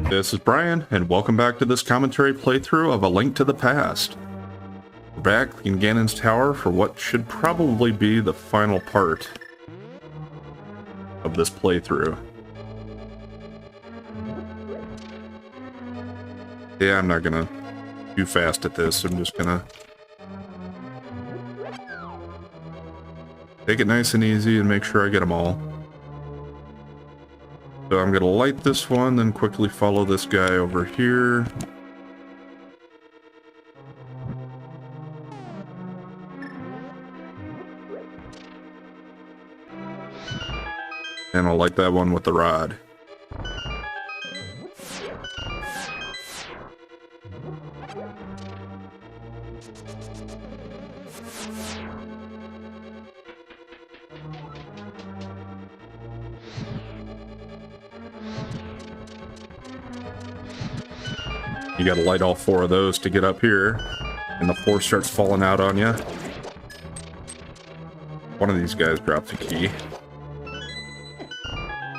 This is Brian, and welcome back to this commentary playthrough of A Link to the Past. We're back in Ganon's Tower for what should probably be the final part of this playthrough. Yeah, I'm not gonna do fast at this. I'm just gonna take it nice and easy and make sure I get them all. So I'm gonna light this one, then quickly follow this guy over here. And I'll light that one with the rod. You gotta light all four of those to get up here, and the four starts falling out on you. One of these guys drops a key.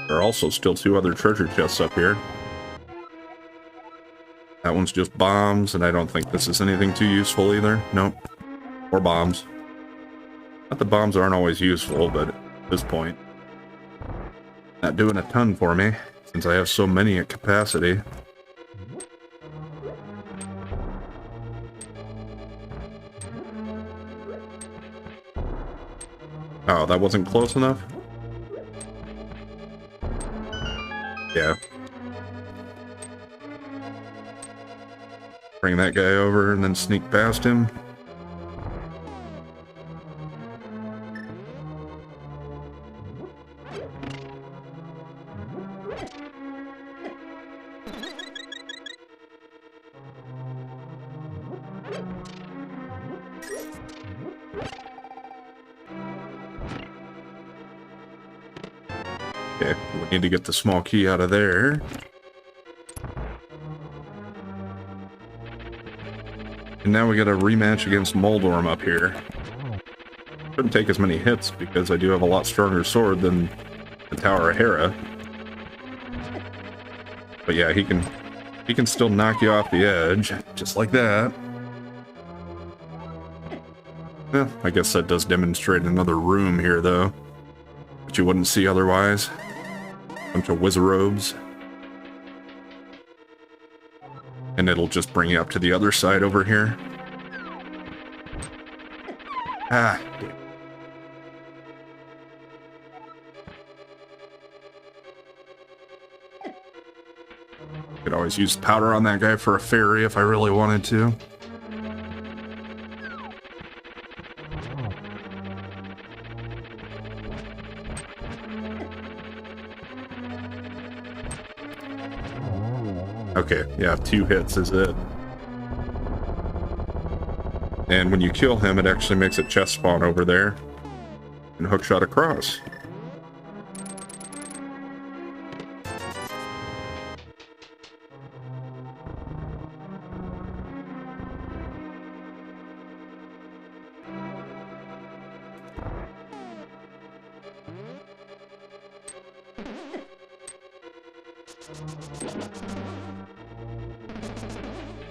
There are also still two other treasure chests up here. That one's just bombs, and I don't think this is anything too useful either. Nope. Or bombs. Not that bombs aren't always useful, but at this point, not doing a ton for me, since I have so many at capacity. Oh, that wasn't close enough? Yeah. Bring that guy over and then sneak past him. Okay, we need to get the small key out of there. And now we got a rematch against Moldorm up here. Shouldn't take as many hits because I do have a lot stronger sword than the Tower of Hera. But yeah, he can still knock you off the edge, just like that. Well, I guess that does demonstrate another room here though, which you wouldn't see otherwise. Bunch of wizarobes. And it'll just bring you up to the other side over here. Ah, damn. Could always use powder on that guy for a fairy if I really wanted to. Okay, yeah, 2 hits is it. And when you kill him, it actually makes a chest spawn over there. And hookshot across.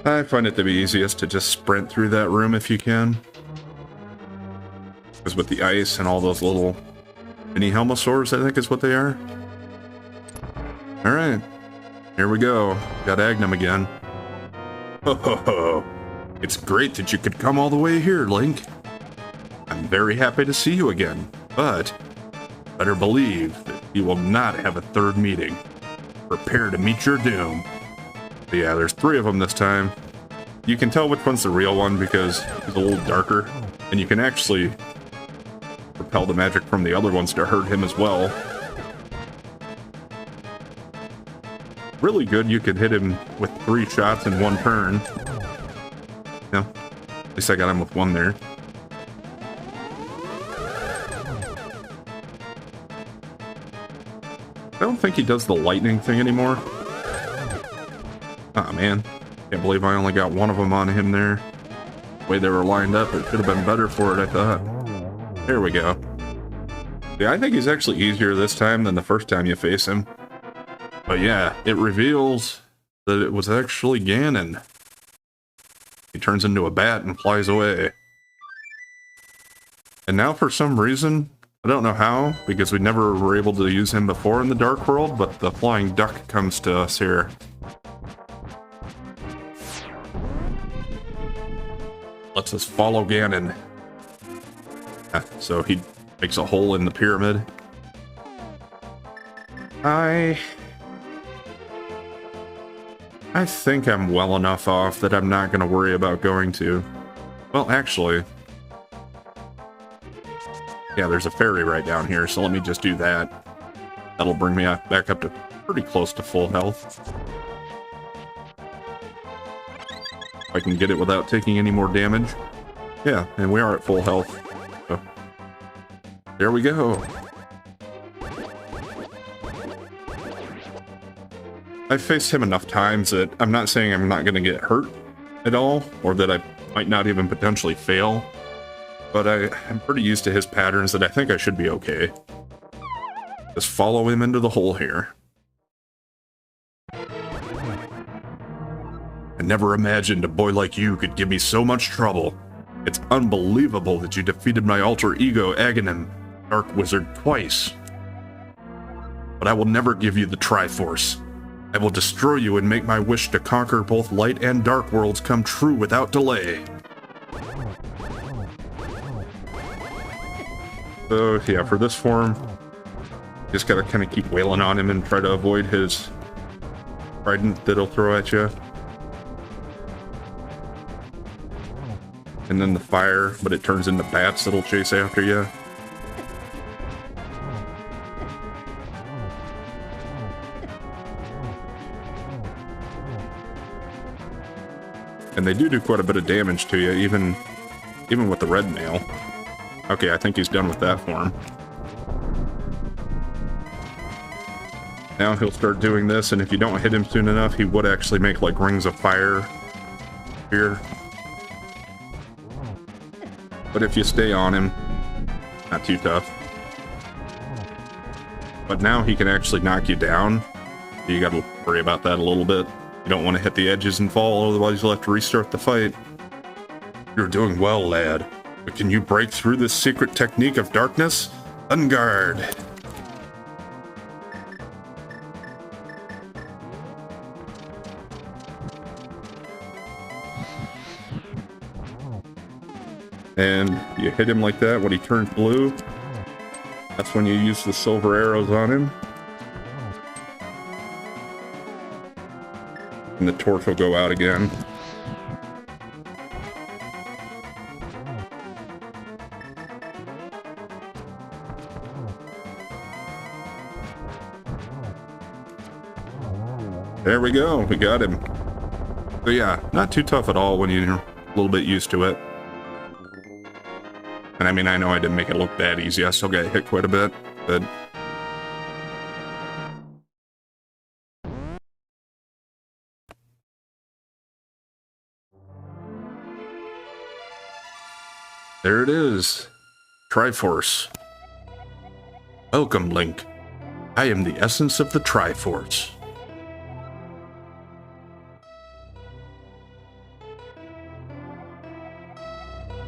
I find it to be easiest to just sprint through that room if you can. Because with the ice and all those little mini helmosaurs, I think is what they are. Alright, here we go. Got Agnum again. Ho ho ho. It's great that you could come all the way here, Link. I'm very happy to see you again, but better believe that you will not have a third meeting. Prepare to meet your doom. But yeah, there's 3 of them this time. You can tell which one's the real one because he's a little darker, and you can actually repel the magic from the other ones to hurt him as well. Really good, you could hit him with 3 shots in 1 turn. Yeah, at least I got him with 1 there. I don't think he does the lightning thing anymore. Aw, man. Can't believe I only got 1 of them on him there. The way they were lined up, it should have been better for it, I thought. There we go. Yeah, I think he's actually easier this time than the first time you face him. But yeah, it reveals that it was actually Ganon. He turns into a bat and flies away. And now for some reason, I don't know how, because we never were able to use him before in the Dark World, but the flying duck comes to us here. Lets us follow Ganon. So he makes a hole in the pyramid. I think I'm well enough off that I'm not going to worry about going to. Well, actually, yeah, there's a ferry right down here, so let me just do that. That'll bring me back up to pretty close to full health. If I can get it without taking any more damage. Yeah, and we are at full health. So, there we go. I've faced him enough times that I'm not saying I'm not going to get hurt at all, or that I might not even potentially fail, but I'm pretty used to his patterns that I think I should be okay. Just follow him into the hole here. I never imagined a boy like you could give me so much trouble. It's unbelievable that you defeated my alter ego, Aghanim, Dark Wizard, twice. But I will never give you the Triforce. I will destroy you and make my wish to conquer both light and dark worlds come true without delay. So, yeah, for this form, just gotta kind of keep wailing on him and try to avoid his trident that he'll throw at you. And then the fire, but it turns into bats that'll chase after you. And they do quite a bit of damage to you, even with the red mail. Okay, I think he's done with that form. Now he'll start doing this, and if you don't hit him soon enough, he would actually make like rings of fire here. But if you stay on him, not too tough. But now he can actually knock you down. You gotta worry about that a little bit. You don't want to hit the edges and fall, otherwise you'll have to restart the fight. You're doing well, lad. But can you break through this secret technique of darkness? Unguard! And you hit him like that when he turns blue. That's when you use the silver arrows on him. And the torch will go out again. There we go, we got him. So yeah, not too tough at all when you're a little bit used to it. And I mean, I know I didn't make it look that easy. I still got hit quite a bit, but... there it is. Triforce. Welcome, Link. I am the essence of the Triforce.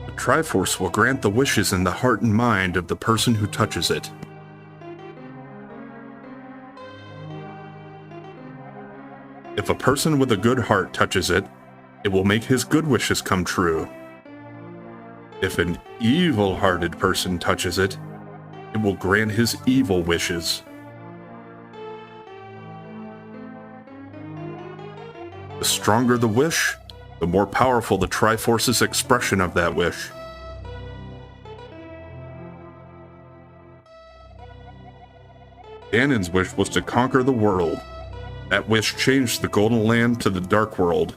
The Triforce will grant the wishes in the heart and mind of the person who touches it. If a person with a good heart touches it, it will make his good wishes come true. If an evil-hearted person touches it, it will grant his evil wishes. The stronger the wish, the more powerful the Triforce's expression of that wish. Ganon's wish was to conquer the world. That wish changed the Golden Land to the Dark World.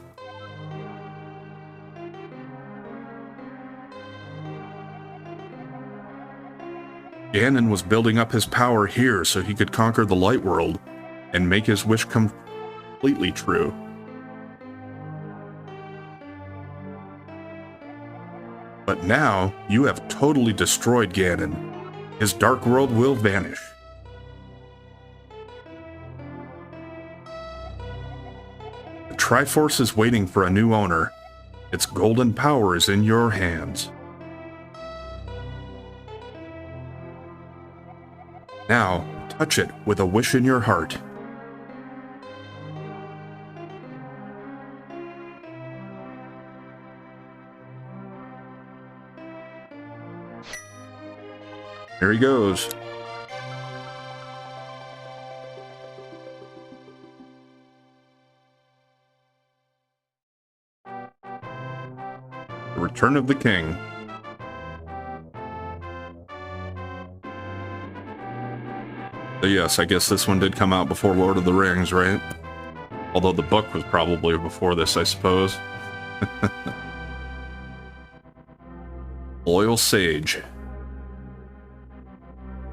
Ganon was building up his power here so he could conquer the Light World and make his wish come completely true. But now, you have totally destroyed Ganon. His Dark World will vanish. Triforce is waiting for a new owner. Its golden power is in your hands. Now, touch it with a wish in your heart. Here he goes. The Return of the King. So yes, I guess this one did come out before Lord of the Rings, right? Although the book was probably before this, I suppose. Loyal Sage.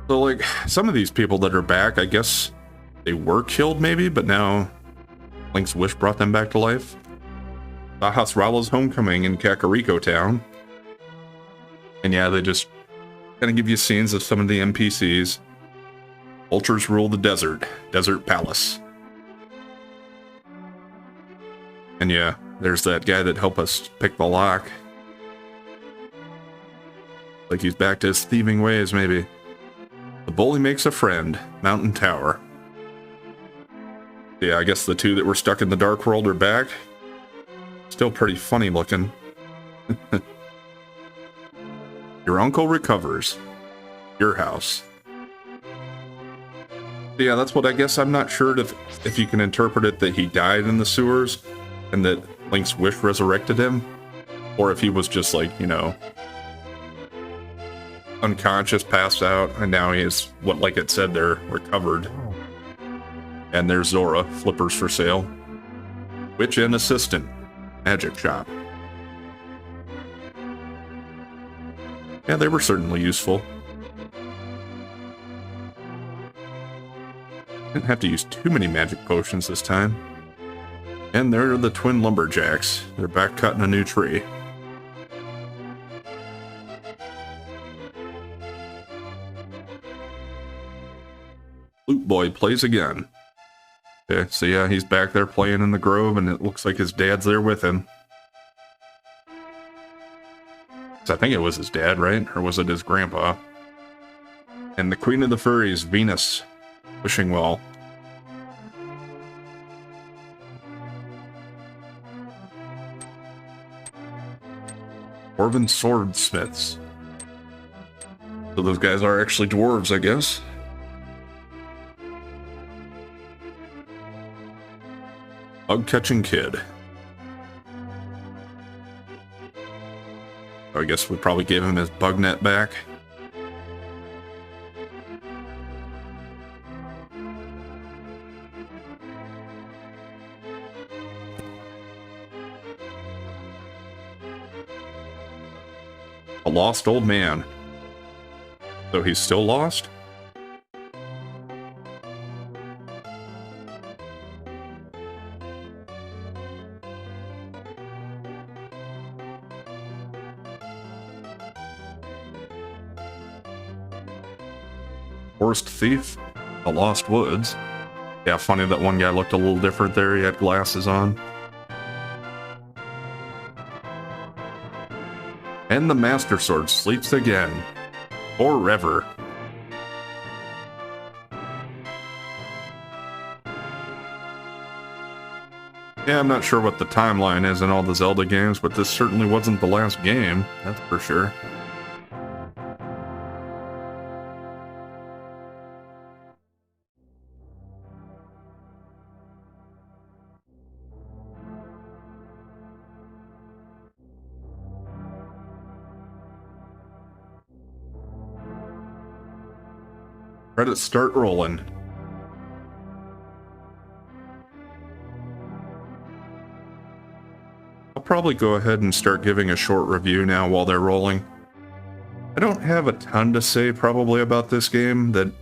So, like, some of these people that are back, I guess they were killed maybe, but now Link's wish brought them back to life. Sahasrara's homecoming in Kakariko Town. And yeah, they just kind of give you scenes of some of the NPCs. Vultures rule the desert palace. And yeah, there's that guy that helped us pick the lock. Like he's back to his thieving ways, maybe. The bully makes a friend, Mountain Tower. Yeah, I guess the two that were stuck in the Dark World are back. Still pretty funny looking. Your uncle recovers. Your house. Yeah, that's what I guess. I'm not sure if you can interpret it that he died in the sewers and that Link's wish resurrected him, or if he was just like, you know, unconscious, passed out, and now he is, what, like it said there, recovered. And there's Zora, flippers for sale. Witch and assistant, magic shop. Yeah, they were certainly useful. Didn't have to use too many magic potions this time. And there are the twin lumberjacks. They're back cutting a new tree. Flute Boy plays again. Okay, so yeah, he's back there playing in the grove, and it looks like his dad's there with him. So I think it was his dad, right? Or was it his grandpa? And the Queen of the Furries, Venus, wishing well. Dwarven swordsmiths. So those guys are actually dwarves, I guess. Bug-catching kid. I guess we probably gave him his bug net back. A lost old man. So he's still lost? Forest thief, the lost woods. Yeah, funny that one guy looked a little different there. He had glasses on. And the Master Sword sleeps again. Forever. Yeah, I'm not sure what the timeline is in all the Zelda games, but this certainly wasn't the last game, that's for sure. Credits start rolling. I'll probably go ahead and start giving a short review now while they're rolling. I don't have a ton to say probably about this game that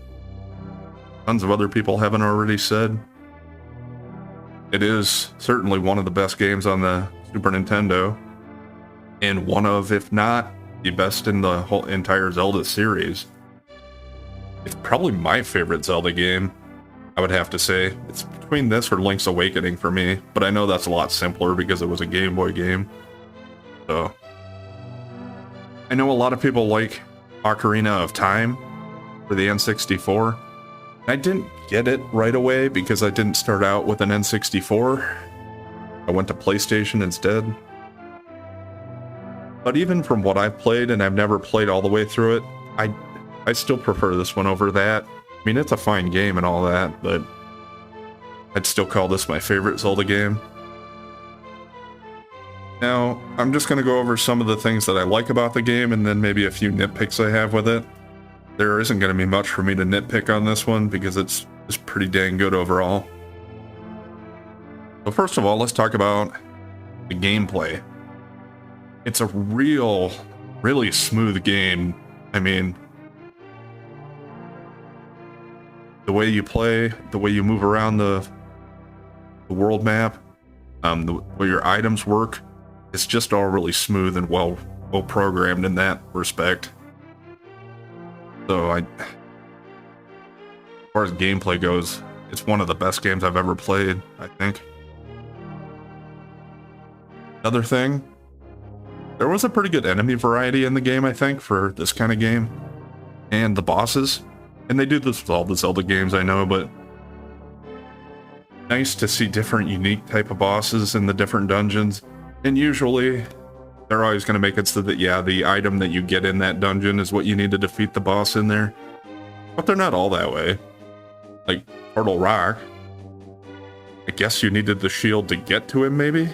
tons of other people haven't already said. It is certainly one of the best games on the Super Nintendo, and one of, if not, the best in the whole entire Zelda series. It's probably my favorite Zelda game. I would have to say. It's between this or Link's Awakening for me, but I know that's a lot simpler because it was a Game Boy game. So I know a lot of people like Ocarina of Time for the N64. I didn't get it right away because I didn't start out with an N64. I went to PlayStation instead. But even from what I've played, and I've never played all the way through it, I still prefer this one over that. I mean, it's a fine game and all that, but I'd still call this my favorite Zelda game. Now, I'm just going to go over some of the things that I like about the game and then maybe a few nitpicks I have with it. There isn't going to be much for me to nitpick on this one because it's pretty dang good overall. So first of all, let's talk about the gameplay. It's a really smooth game. I mean, the way you play, the way you move around the world map, the way your items work, it's just all really smooth and well programmed in that respect. So as far as gameplay goes, it's one of the best games I've ever played, I think. Another thing, there was a pretty good enemy variety in the game, I think, for this kind of game. And the bosses. And they do this with all the Zelda games, I know, but nice to see different unique type of bosses in the different dungeons. And usually they're always going to make it so that, yeah, the item that you get in that dungeon is what you need to defeat the boss in there. But they're not all that way. Like Turtle Rock, I guess you needed the shield to get to him, maybe?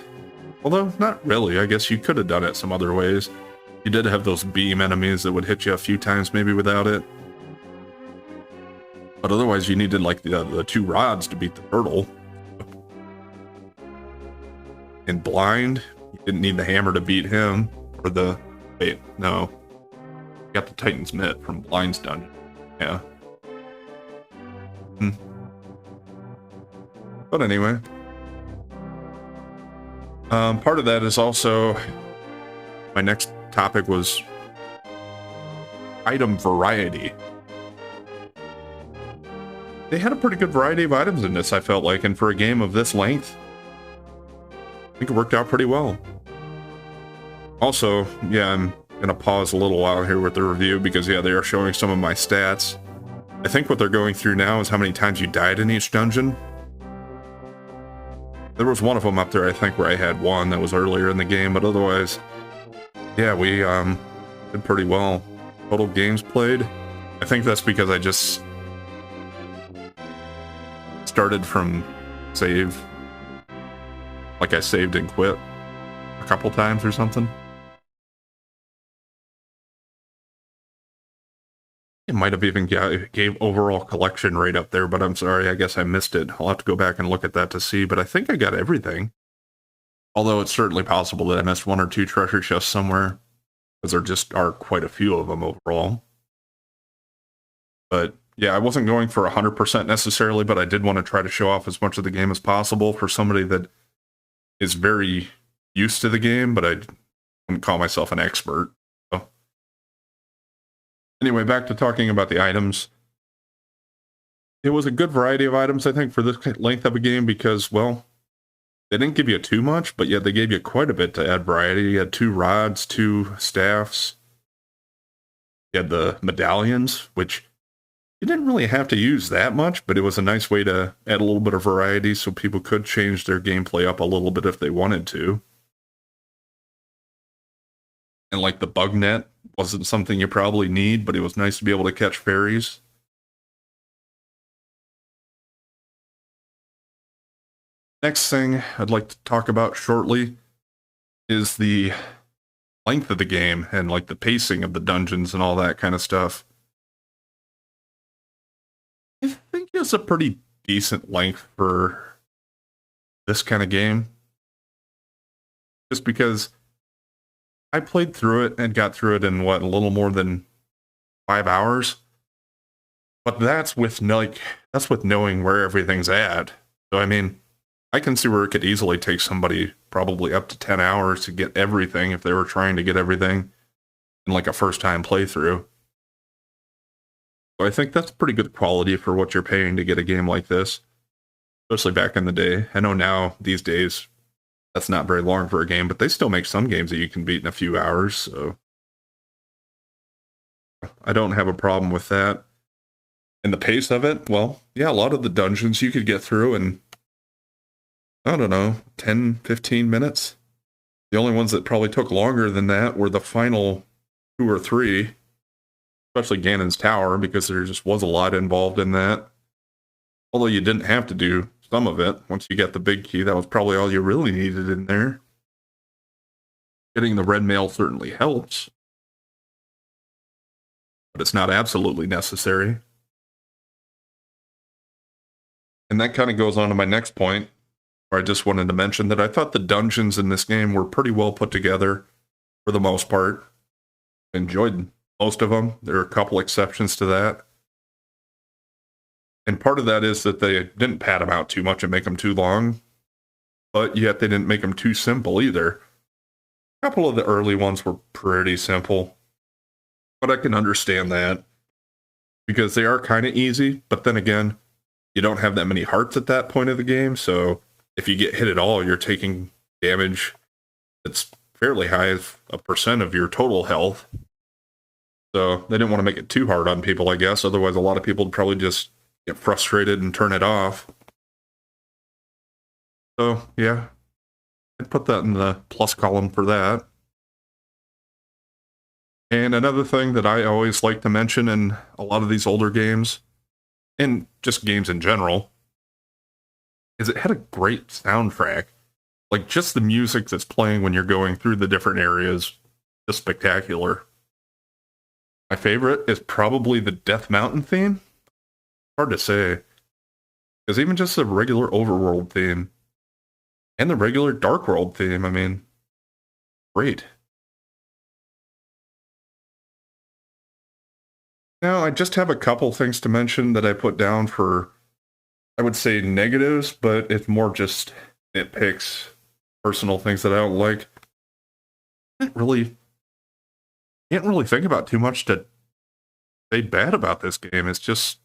Although, not really. I guess you could have done it some other ways. You did have those beam enemies that would hit you a few times maybe without it. But otherwise you needed like the two rods to beat the turtle. In Blind, you didn't need the hammer to beat him. Or the... Wait, no. You got the Titan's Mitt from Blind's dungeon. Yeah. But anyway. Part of that is also... My next topic was... item variety. They had a pretty good variety of items in this, I felt like, and for a game of this length, I think it worked out pretty well. Also, yeah, I'm gonna pause a little while here with the review because, yeah, they are showing some of my stats. I think what they're going through now is how many times you died in each dungeon. There was one of them up there, I think, where I had one that was earlier in the game, but otherwise, yeah, we did pretty well. Total games played. I think that's because I just started from save. Like I saved and quit a couple times or something. It might have even gave overall collection rate up there, but I'm sorry, I guess I missed it. I'll have to go back and look at that to see, but I think I got everything. Although it's certainly possible that I missed one or two treasure chests somewhere, because there just are quite a few of them overall. But yeah, I wasn't going for 100% necessarily, but I did want to try to show off as much of the game as possible for somebody that is very used to the game, but I wouldn't call myself an expert. So anyway, back to talking about the items. It was a good variety of items, I think, for this length of a game because, well, they didn't give you too much, but yet they gave you quite a bit to add variety. You had 2 rods, 2 staffs. You had the medallions, which you didn't really have to use that much, but it was a nice way to add a little bit of variety so people could change their gameplay up a little bit if they wanted to. And like the bug net wasn't something you probably need, but it was nice to be able to catch fairies. Next thing I'd like to talk about shortly is the length of the game and like the pacing of the dungeons and all that kind of stuff. I think it's a pretty decent length for this kind of game. Just because I played through it and got through it in, what, a little more than 5 hours? But that's with knowing where everything's at. So, I mean, I can see where it could easily take somebody probably up to 10 hours to get everything if they were trying to get everything in like a first-time playthrough. So I think that's pretty good quality for what you're paying to get a game like this, especially back in the day. I know now, these days, that's not very long for a game, but they still make some games that you can beat in a few hours, so I don't have a problem with that. And the pace of it, well, yeah, a lot of the dungeons you could get through in, I don't know, 10, 15 minutes. The only ones that probably took longer than that were the final 2 or 3, especially Ganon's Tower, because there just was a lot involved in that. Although you didn't have to do some of it. Once you get the big key, that was probably all you really needed in there. Getting the red mail certainly helps, but it's not absolutely necessary. And that kind of goes on to my next point, where I just wanted to mention that I thought the dungeons in this game were pretty well put together for the most part. I enjoyed most of them. There are a couple exceptions to that. And part of that is that they didn't pad them out too much and make them too long, but yet they didn't make them too simple either. A couple of the early ones were pretty simple, but I can understand that because they are kind of easy, but then again, you don't have that many hearts at that point of the game, so if you get hit at all, you're taking damage that's fairly high as a percent of your total health. So they didn't want to make it too hard on people, I guess. Otherwise, a lot of people would probably just get frustrated and turn it off. So, yeah, I'd put that in the plus column for that. And another thing that I always like to mention in a lot of these older games, and just games in general, is it had a great soundtrack. Like, just the music that's playing when you're going through the different areas, just spectacular. My favorite is probably the Death Mountain theme. Hard to say. Because even just the regular Overworld theme, and the regular Dark World theme, I mean, great. Now, I just have a couple things to mention that I put down for, I would say, negatives, but it's more just nitpicks, personal things that I don't like. I can't really think about too much to say bad about this game. It's just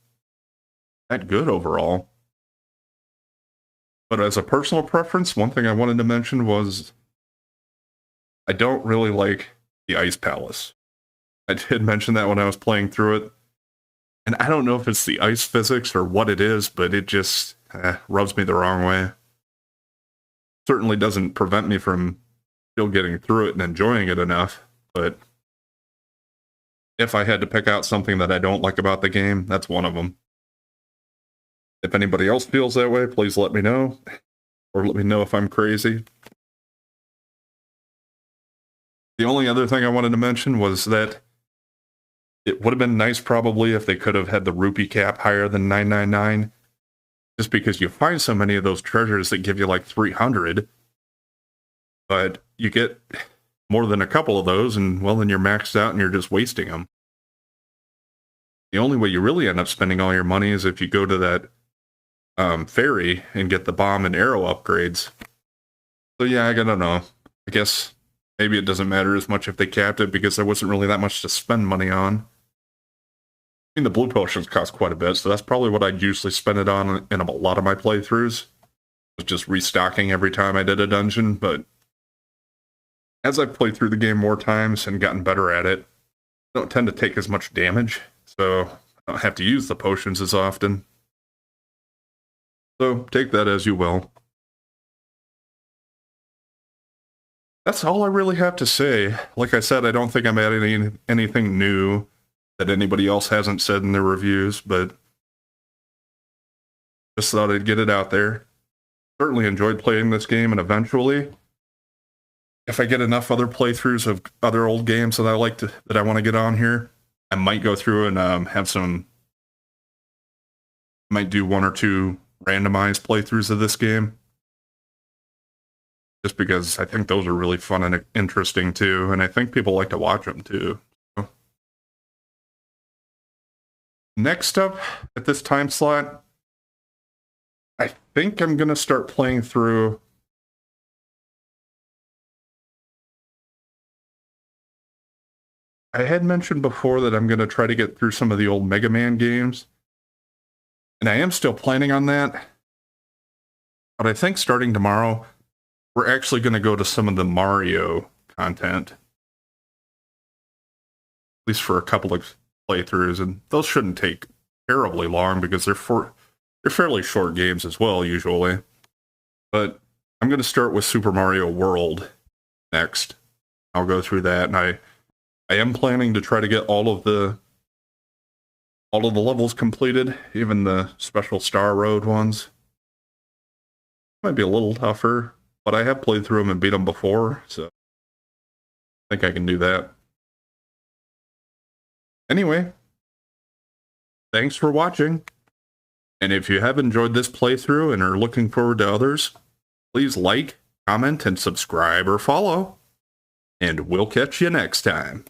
that good overall. But as a personal preference, one thing I wanted to mention was I don't really like the Ice Palace. I did mention that when I was playing through it. And I don't know if it's the ice physics or what it is, but it just rubs me the wrong way. Certainly doesn't prevent me from still getting through it and enjoying it enough, but if I had to pick out something that I don't like about the game, that's one of them. If anybody else feels that way, please let me know, or let me know if I'm crazy. The only other thing I wanted to mention was that it would have been nice probably if they could have had the rupee cap higher than 999, just because you find so many of those treasures that give you like 300, but you get more than a couple of those, and well, then you're maxed out and you're just wasting them. The only way you really end up spending all your money is if you go to that ferry and get the bomb and arrow upgrades. So yeah, I don't know. I guess maybe it doesn't matter as much if they capped it because there wasn't really that much to spend money on. I mean, the blue potions cost quite a bit, so that's probably what I'd usually spend it on in a lot of my playthroughs. Was just restocking every time I did a dungeon, but as I've played through the game more times and gotten better at it, I don't tend to take as much damage, so I don't have to use the potions as often. So take that as you will. That's all I really have to say. Like I said, I don't think I'm adding anything new that anybody else hasn't said in their reviews, but just thought I'd get it out there. Certainly enjoyed playing this game, and eventually, if I get enough other playthroughs of other old games that I want to get on here, I might go through and might do 1 or 2 randomized playthroughs of this game. Just because I think those are really fun and interesting too, and I think people like to watch them too. So. Next up at this time slot, I think I'm going to start playing through I had mentioned before that I'm going to try to get through some of the old Mega Man games. And I am still planning on that. But I think starting tomorrow, we're actually going to go to some of the Mario content. At least for a couple of playthroughs. And those shouldn't take terribly long because they're fairly short games as well, usually. But I'm going to start with Super Mario World next. I'll go through that, and I am planning to try to get all of the levels completed, even the special Star Road ones. Might be a little tougher, but I have played through them and beat them before, so I think I can do that. Anyway, thanks for watching. And if you have enjoyed this playthrough and are looking forward to others, please like, comment, and subscribe or follow. And we'll catch you next time.